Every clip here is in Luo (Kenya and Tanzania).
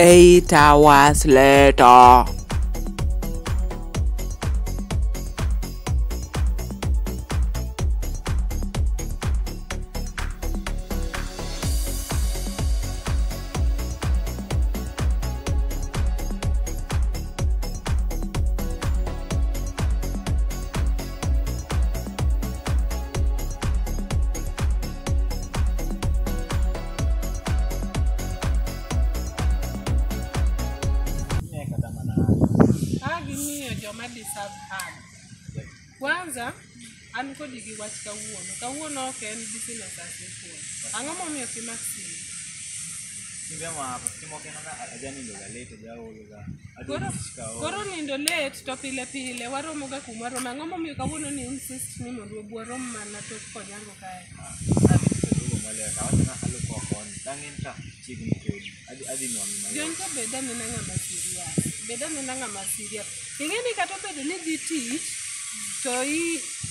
8 hours later. Kwanza an kodi gi wach kawuono ok en business as usual. Ang'o momiyo kimaksi? Koro nindo late to pile pile waromo ga kumaro. Ang'o momiyo kawuono ni insist ni mondo warom mana tok konyango kae? Jonto beda nena ng'ama serious. Ing'eni kata bedo ni dhi tich to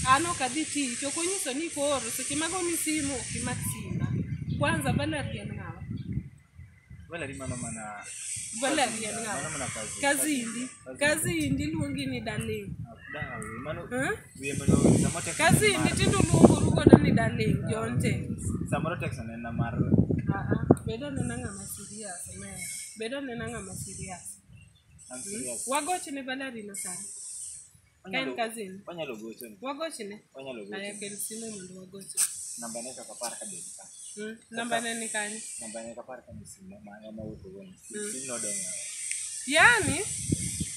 ano kadhi tich ok onyiso ni koro seche magoni simu kimak simba. Kwanza Valerie en ng'awa? Valerie mano mana kazi indi luongi ni darling. Kazi indi tindo luongo godo ni darling Jonte. Samoro text nena mar bedo nena ng'ama serious. Wagochne Valerie no sani. Kain kazini. Wanyalo gochone. Wagochne. Aya kel simu mondo wagochne. Namba ne kaka par ka dedi ka. Namba ne ni kanye? Namba ne kaka par ka simu ma wuto woni. Simu no donga. Yani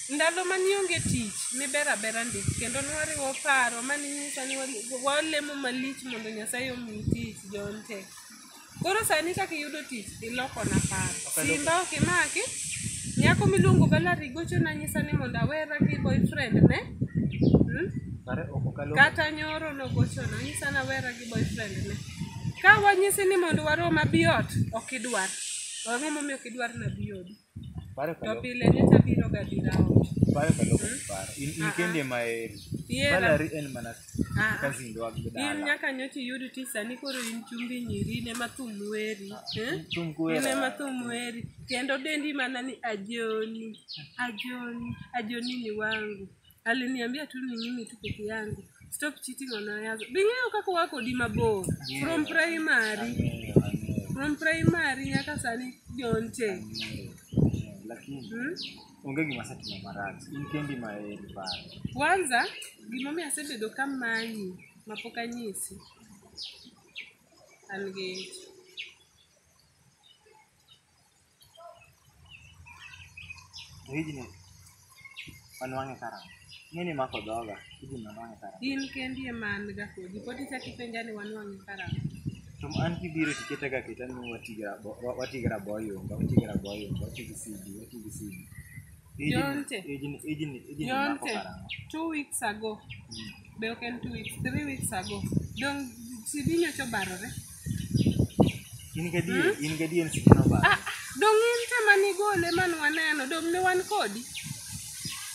ndalo manionge tich ni bera ndik kendo nwariwo paro mani nyisa ni walemo malich mondo Nyasaye omi tich Jonte. Koro sani kaka iyudo tich iloko na paro. Simba ok imaki. Nyako miluongo Valerie gocho na nyisa ni mondo awera gi boyfriend ne. Kata nyoro no gocho na nyisa na wera gi boyfriend ne. Ka wanyisi ni mondo warom abiot ok idwar. Ang'o momiyo ok idwar na biodi? To pile nyocha biro ga dirao. In kende mae Valerie en mana kazi ndo agdala. In nyaka nyochi yudi tich sani koro in chumbi nyiri ne mathum weri. Ne mathum weri. Kendo dendi mana ni ajoni ni wangu. Aliniambia tu ni mimi tu peke yangu. Stop cheating on others. Bing'eyo kaka wako di mabor. From primary nyaka sani Jonte. Lakini onge gima satimo marach. In kendi mae paro. Kwanza gimomiyo asebedo kamanyi mapok anyisi. An gi hijni wanwang'e karang'o? Ng'eni mako dhoga, hijni wanwang'e karang'o? In kendi ema an ga kodi, pod ichako ipenja ni wanwang'e karang'o? To an kibiro tiketa kita ni watigira boyunga, watigi sidi. Jonte, hijni mako karang'o? 2 weeks ago, be ok en 2 weeks, 3 weeks ago, dong sidi nyocha barore. In gadi en sidi no bar. Dong in tema ni gole man waneno, dong ne wan kodi.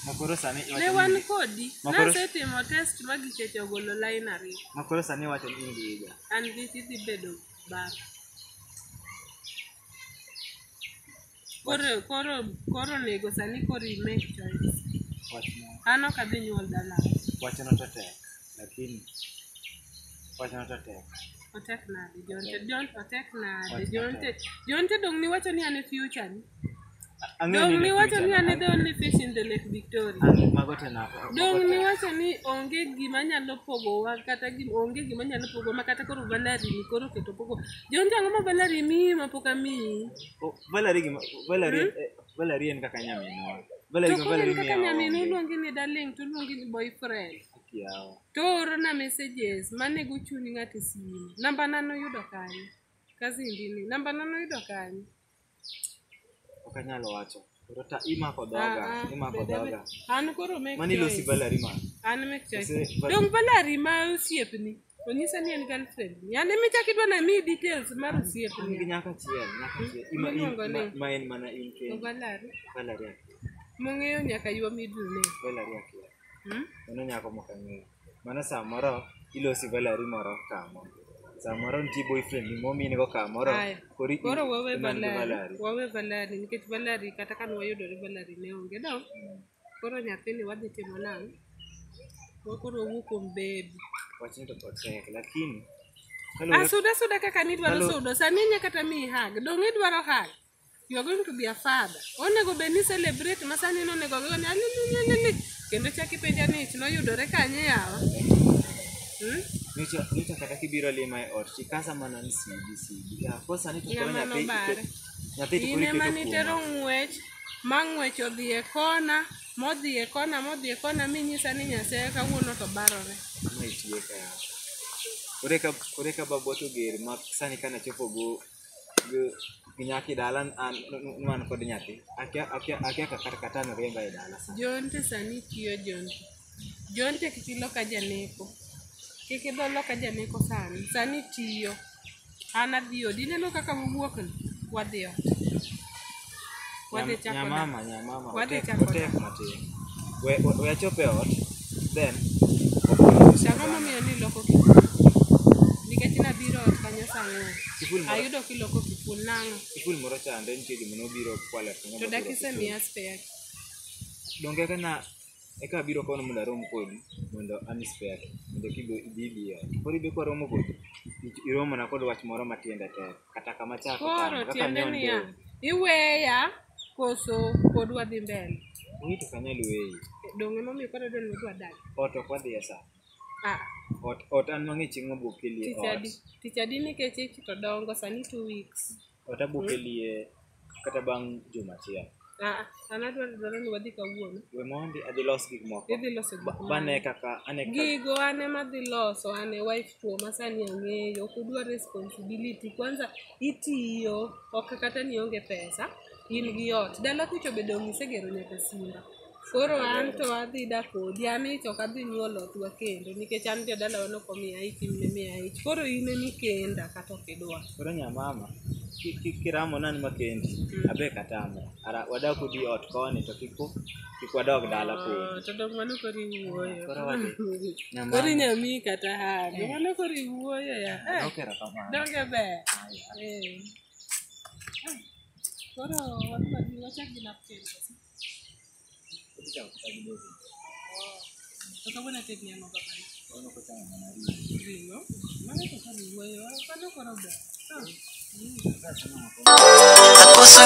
Makoro sani ne wan kodi. Nasetimo test magichecho golo line 2. Makoro sani wacho ni ingiga. An gi tidhi bedo bar. Koro nego sani koro make choice. An ok adhi nyuol dala. Wachno to tek, lakini wachno to tek. Otek nade Jonte dong ni wacho ni ane future ni. Dong ni wacho ni ane the only fish in the Lake Victoria. Dong ni wacho ni onge gima nyalo pogowa kata onge gima nyalo pogowa makata koro Valerie ni koro keto pogo. Jonte ang'o ma Valerie mi mapok amiyi? Valerie en kaka nyaminwa. Valerie kaka nyaminwa luongi ni darling to luongi ni boyfriend. Toro na messages manego chuni ng'ati simu. Namba nano yudo kanye? Kazi ndini. Namba nano yudo kanye? Okanyalo wacho. Koro ta imako dhoga. An koro make choice. Mani losi Valerie man. An make choice. Dong Valerie ma osiepni. Onyisa ni en girlfriend. Yande michaki dwa na mi details mar osiepni. Nyaka chiel. Ma en mana in ke. Valerie. Mong'eyo nyaka ywa middle name. Valerie akia. Mano nyako mokang'eyo. Mana samoro ilosi Valerie moro kamo. Samoro nitie boyfriend momin go kamoro. Koro wawe Valari nikech Valari kata kan wayudore Valari ne onge dong. Koro nyathini wadhi timo nang'. Koro wuok kuom baby. Wachni to tek lakini suda kaka nidwaro sudo sani nyaka kata mi hag dong idwaro hag. You are going to be a father. Onego be ni celebrate masani no nego go ni kendo chaki penja ni no yudore kanye yawa. Nicha kata kibiro lima e ot chikasa mana ni sidi. Ya kosa ni to koro nyathi to ine manitero ng'wech mang'wech odhi e kona modhi e kona minyisa ni Nyasaye kawuono to barore. Ma itie ka ya. Koreka babo to ger ma sani kana chopo go nyaki dalan an kod nyathi akia kata no remba e dala sa Jonte sani tiyo Jonte kitilo ka janeko kikidho loka janeko sani tiyo an adhi odi neno kaka wuok ni wadhi ot wadhi chako nyamama otek matin we achope ot then Chama mamiyo ni loko nikech nabiro ot kanyo sang'wen ayudo kiloko kipul nang'o kipul moro chande nitie gima nobiro kwale to dakise miya spare donge kana eka biro kono mondo arom kodi mondo an spare mondo kibi koro ibe kwaromo kodi iromo na kod wach moro matiende tek kata kama chako koro tiende niya iweya koso pod wadhi mbele to kanyal weyi donge momiyo koro dwani wadwa dag ot ok wadhi e sa ot an mang'e chieng' mobokelie tich adi nikech ich to dongo sani 2 weeks ot abokelie kata bang' juma achiel an adwaro ni wadhi kawuono we mondi adhi los gik moko idhi loso bane kaka gigo ane madhi loso ane wife tuo masani ang'eyo ok udwa responsibility kwanza itiyo ok kata ni onge pesa in gi ot dala kucho be dong' isegero nyaka simba koro an to adhi dak kodi an ich ok adhi nyuolo otwa kendo nikech an jodala wano komiya ich in miya ich koro in emi kenda kata ok idwa koro nyamama kiramo nani makendi abe katamo wadak kodi ot koni to kik wadog dala kodi to dong mano koro iwuoyo koro nyami kata hago mano koro iwuoyo ya donge ber koro wachak gi napkin to kawuono atetni ang'o kapani ringo mano to koro iwuoyo mano koro ber Akoso